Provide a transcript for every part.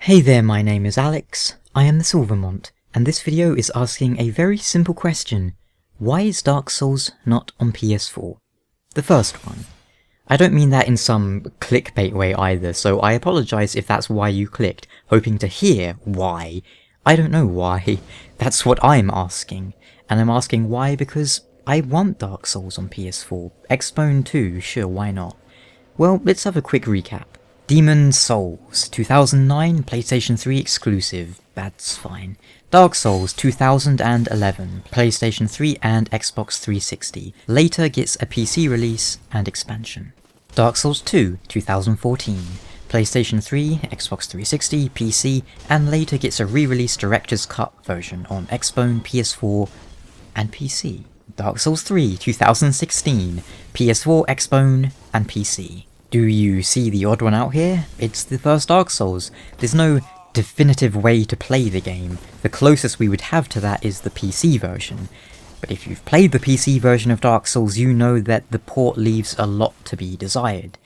Hey there, my name is Alex, I am the Silver Mont, and this video is asking a very simple question. Why is Dark Souls not on PS4? The first one. I don't mean that in some clickbait way either, so I apologise if that's why you clicked, hoping to hear why. I don't know why, that's what I'm asking. And I'm asking why because I want Dark Souls on PS4. Xbone too, sure, why not? Well, let's have a quick recap. Demon's Souls, 2009, PlayStation 3 exclusive, that's fine. Dark Souls, 2011, PlayStation 3 and Xbox 360, later gets a PC release and expansion. Dark Souls 2, 2014, PlayStation 3, Xbox 360, PC, and later gets a re-release Director's Cut version on Xbone, PS4, and PC. Dark Souls 3, 2016, PS4, Xbone, and PC. Do you see the odd one out here? It's the first Dark Souls. There's no definitive way to play the game. The closest we would have to that is the PC version. But if you've played the PC version of Dark Souls, you know that the port leaves a lot to be desired.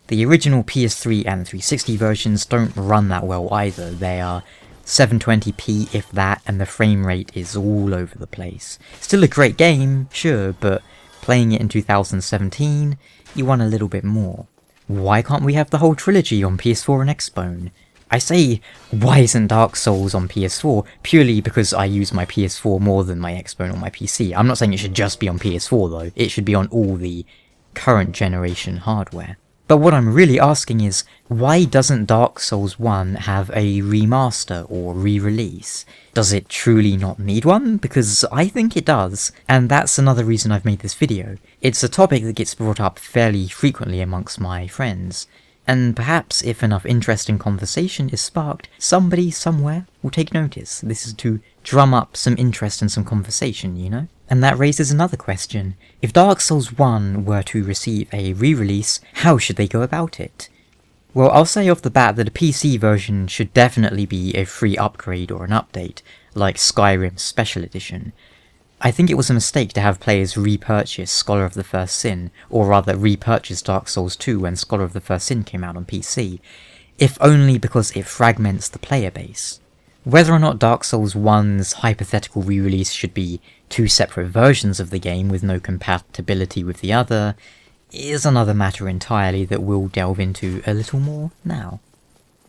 The original PS3 and 360 versions don't run that well either. They are 720p if that, and the frame rate is all over the place. Still a great game, sure, but playing it in 2017, you want a little bit more. Why can't we have the whole trilogy on PS4 and Xbone? I say, why isn't Dark Souls on PS4, purely because I use my PS4 more than my Xbone or my PC. I'm not saying it should just be on PS4 though, it should be on all the current generation hardware. But what I'm really asking is, why doesn't Dark Souls 1 have a remaster or re-release? Does it truly not need one? Because I think it does, and that's another reason I've made this video. It's a topic that gets brought up fairly frequently amongst my friends, and perhaps if enough interesting conversation is sparked, somebody somewhere will take notice. This is to drum up some interest and some conversation, you know? And that raises another question. If Dark Souls 1 were to receive a re-release, how should they go about it? Well, I'll say off the bat that a PC version should definitely be a free upgrade or an update, like Skyrim's Special Edition. I think it was a mistake to have players repurchase Scholar of the First Sin, or rather repurchase Dark Souls 2 when Scholar of the First Sin came out on PC, if only because it fragments the player base. Whether or not Dark Souls 1's hypothetical re-release should be two separate versions of the game with no compatibility with the other is another matter entirely that we'll delve into a little more now.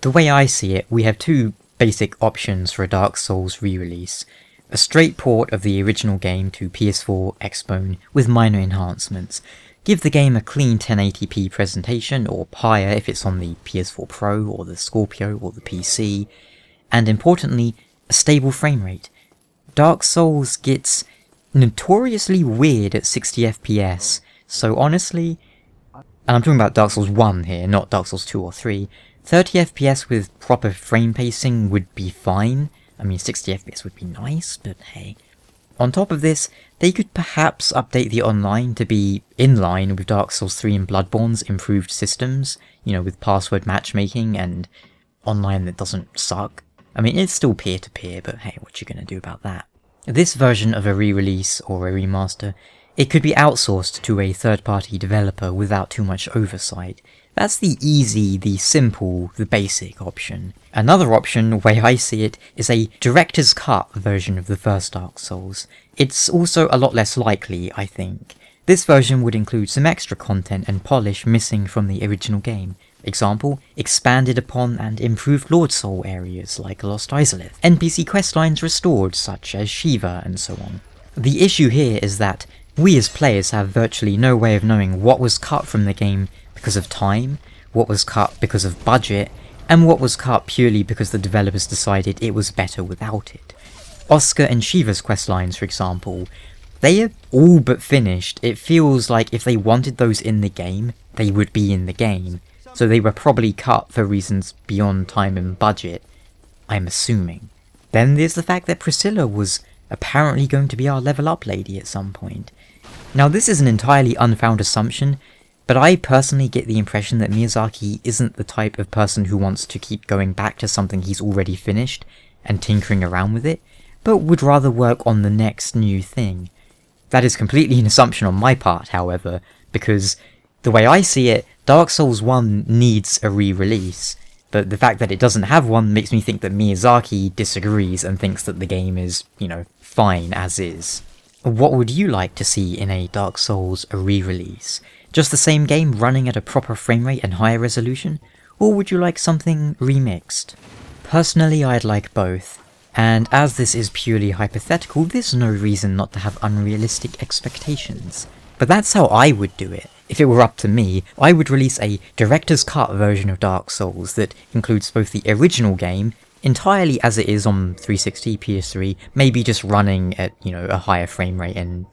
The way I see it, we have two basic options for a Dark Souls re-release. A straight port of the original game to PS4, Xbone with minor enhancements. Give the game a clean 1080p presentation, or higher if it's on the PS4 Pro or the Scorpio or the PC, and importantly, a stable frame rate. Dark Souls gets notoriously weird at 60 FPS, so honestly, and I'm talking about Dark Souls 1 here, not Dark Souls 2 or 3, 30 FPS with proper frame pacing would be fine. I mean, 60 FPS would be nice, but hey. On top of this, they could perhaps update the online to be in line with Dark Souls 3 and Bloodborne's improved systems, you know, with password matchmaking and online that doesn't suck. I mean, it's still peer-to-peer, but hey, what you gonna do about that? This version of a re-release or a remaster, it could be outsourced to a third-party developer without too much oversight. That's the easy, the simple, the basic option. Another option, the way I see it, is a Director's Cut version of the first Dark Souls. It's also a lot less likely, I think. This version would include some extra content and polish missing from the original game. Example, expanded upon and improved Lord Soul areas like Lost Izalith, NPC questlines restored such as Shiva and so on. The issue here is that we as players have virtually no way of knowing what was cut from the game because of time, what was cut because of budget, and what was cut purely because the developers decided it was better without it. Oscar and Shiva's questlines, for example, they are all but finished. It feels like if they wanted those in the game, they would be in the game. So they were probably cut for reasons beyond time and budget, I'm assuming. Then there's the fact that Priscilla was apparently going to be our level up lady at some point. Now this is an entirely unfounded assumption, but I personally get the impression that Miyazaki isn't the type of person who wants to keep going back to something he's already finished and tinkering around with it, but would rather work on the next new thing. That is completely an assumption on my part, however, because the way I see it, Dark Souls 1 needs a re-release. But the fact that it doesn't have one makes me think that Miyazaki disagrees and thinks that the game is, fine as is. What would you like to see in a Dark Souls re-release? Just the same game running at a proper frame rate and higher resolution? Or would you like something remixed? Personally, I'd like both. And as this is purely hypothetical, there's no reason not to have unrealistic expectations. But that's how I would do it. If it were up to me, I would release a director's cut version of Dark Souls that includes both the original game, entirely as it is on 360, PS3, maybe just running at, a higher frame rate and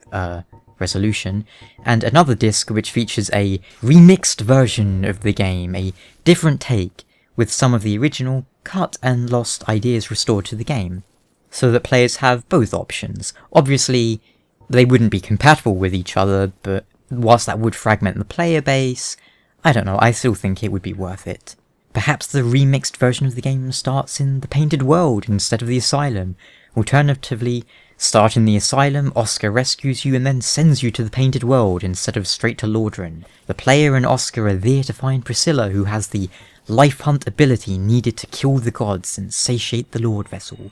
resolution, and another disc which features a remixed version of the game, a different take, with some of the original cut and lost ideas restored to the game, so that players have both options. Obviously, they wouldn't be compatible with each other, but whilst that would fragment the player base, I don't know, I still think it would be worth it. Perhaps the remixed version of the game starts in the Painted World instead of the Asylum. Alternatively, start in the Asylum, Oscar rescues you and then sends you to the Painted World instead of straight to Lordran. The player and Oscar are there to find Priscilla, who has the life hunt ability needed to kill the gods and satiate the Lord Vessel.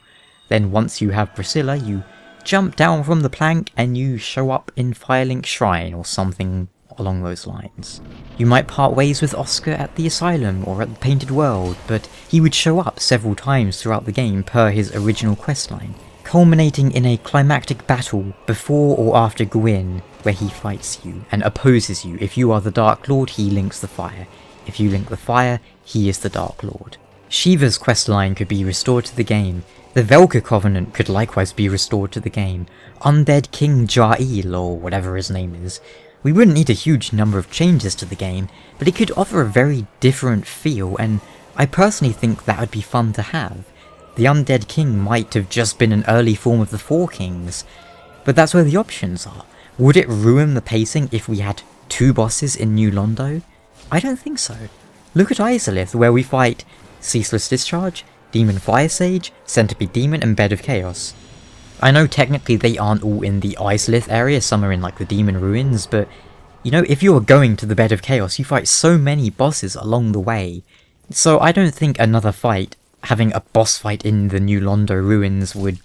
Then once you have Priscilla, you jump down from the plank and you show up in Firelink Shrine or something along those lines. You might part ways with Oscar at the Asylum or at the Painted World, but he would show up several times throughout the game per his original questline, culminating in a climactic battle before or after Gwyn, where he fights you and opposes you. If you are the Dark Lord, he links the fire. If you link the fire, he is the Dark Lord. Shiva's questline could be restored to the game. The Velka Covenant could likewise be restored to the game. Undead King Ja'il, or whatever his name is. We wouldn't need a huge number of changes to the game, but it could offer a very different feel, and I personally think that would be fun to have. The Undead King might have just been an early form of the Four Kings, but that's where the options are. Would it ruin the pacing if we had 2 bosses in New Londo? I don't think so. Look at Izalith, where we fight Ceaseless Discharge, Demon Fire Sage, Centipede Demon, and Bed of Chaos. I know technically they aren't all in the Izalith area, some are in like the Demon Ruins, but if you're going to the Bed of Chaos, you fight so many bosses along the way. So I don't think another fight, having a boss fight in the New Londo Ruins would,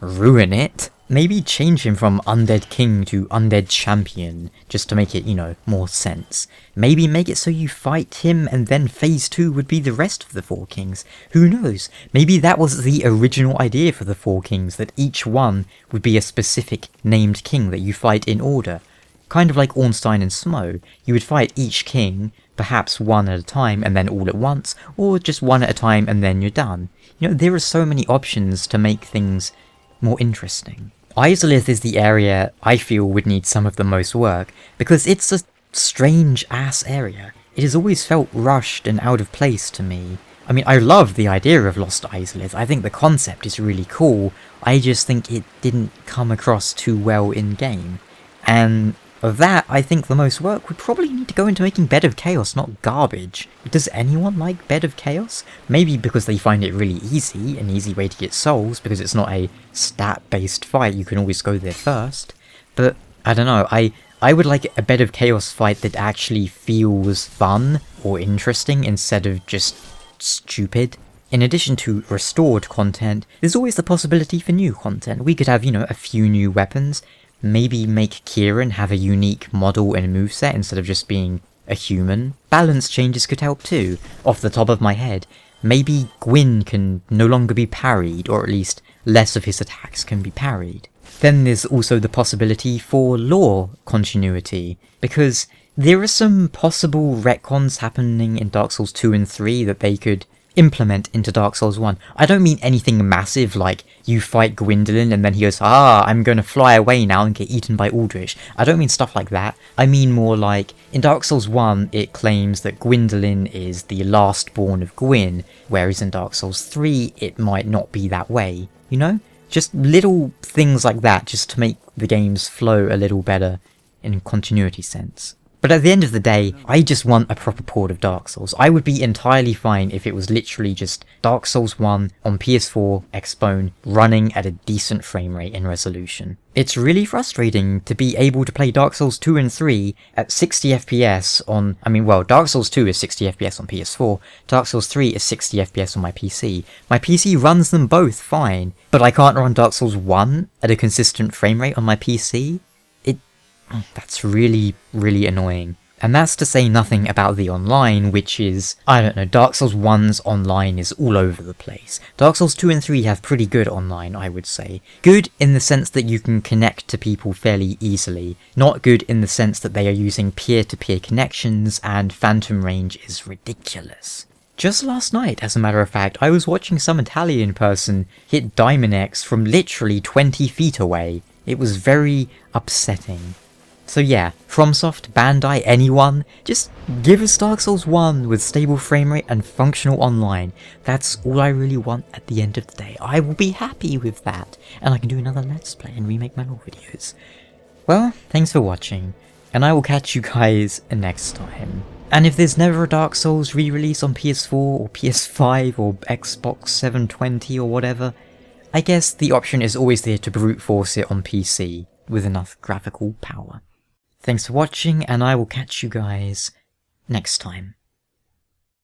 ruin it. Maybe change him from Undead King to Undead Champion, just to make it, more sense. Maybe make it so you fight him and then phase 2 would be the rest of the Four Kings. Who knows? Maybe that was the original idea for the Four Kings, that each one would be a specific named king that you fight in order. Kind of like Ornstein and Smo. You would fight each king, perhaps one at a time and then all at once, or just one at a time and then you're done. There are so many options to make things more interesting. Izalith is the area I feel would need some of the most work, because it's a strange-ass area. It has always felt rushed and out of place to me. I mean, I love the idea of Lost Izalith, I think the concept is really cool, I just think it didn't come across too well in-game. And of that, I think the most work would probably need to go into making Bed of Chaos not garbage. Does anyone like Bed of Chaos? Maybe because they find it really easy, an easy way to get souls, because it's not a stat-based fight, you can always go there first. But, I don't know, I would like a Bed of Chaos fight that actually feels fun or interesting instead of just stupid. In addition to restored content, there's always the possibility for new content. We could have, a few new weapons. Maybe make Kieran have a unique model and moveset instead of just being a human. Balance changes could help too. Off the top of my head, maybe Gwyn can no longer be parried, or at least less of his attacks can be parried. Then there's also the possibility for lore continuity, because there are some possible retcons happening in Dark Souls 2 and 3 that they could implement into Dark Souls 1. I don't mean anything massive like you fight Gwendolyn and then he goes, I'm gonna fly away now and get eaten by Aldrich. I don't mean stuff like that. I mean more like, in Dark Souls 1 it claims that Gwendolyn is the last born of Gwyn, whereas in Dark Souls 3 it might not be that way, Just little things like that, just to make the games flow a little better in a continuity sense. But at the end of the day, I just want a proper port of Dark Souls. I would be entirely fine if it was literally just Dark Souls 1 on PS4 Xbone running at a decent frame rate and resolution. It's really frustrating to be able to play Dark Souls 2 and 3 at 60 FPS on, Dark Souls 2 is 60 FPS on PS4, Dark Souls 3 is 60 FPS on my PC. My PC runs them both fine, but I can't run Dark Souls 1 at a consistent frame rate on my PC? That's really, really annoying. And that's to say nothing about the online, which is, I don't know, Dark Souls 1's online is all over the place. Dark Souls 2 and 3 have pretty good online, I would say. Good in the sense that you can connect to people fairly easily. Not good in the sense that they are using peer-to-peer connections and phantom range is ridiculous. Just last night, as a matter of fact, I was watching some Italian person hit Diamond X from literally 20 feet away. It was very upsetting. So yeah, FromSoft, Bandai, anyone, just give us Dark Souls 1 with stable frame rate and functional online. That's all I really want at the end of the day. I will be happy with that, and I can do another Let's Play and remake my lore videos. Well, thanks for watching, and I will catch you guys next time. And if there's never a Dark Souls re-release on PS4 or PS5 or Xbox 720 or whatever, I guess the option is always there to brute force it on PC with enough graphical power. Thanks for watching, and I will catch you guys next time.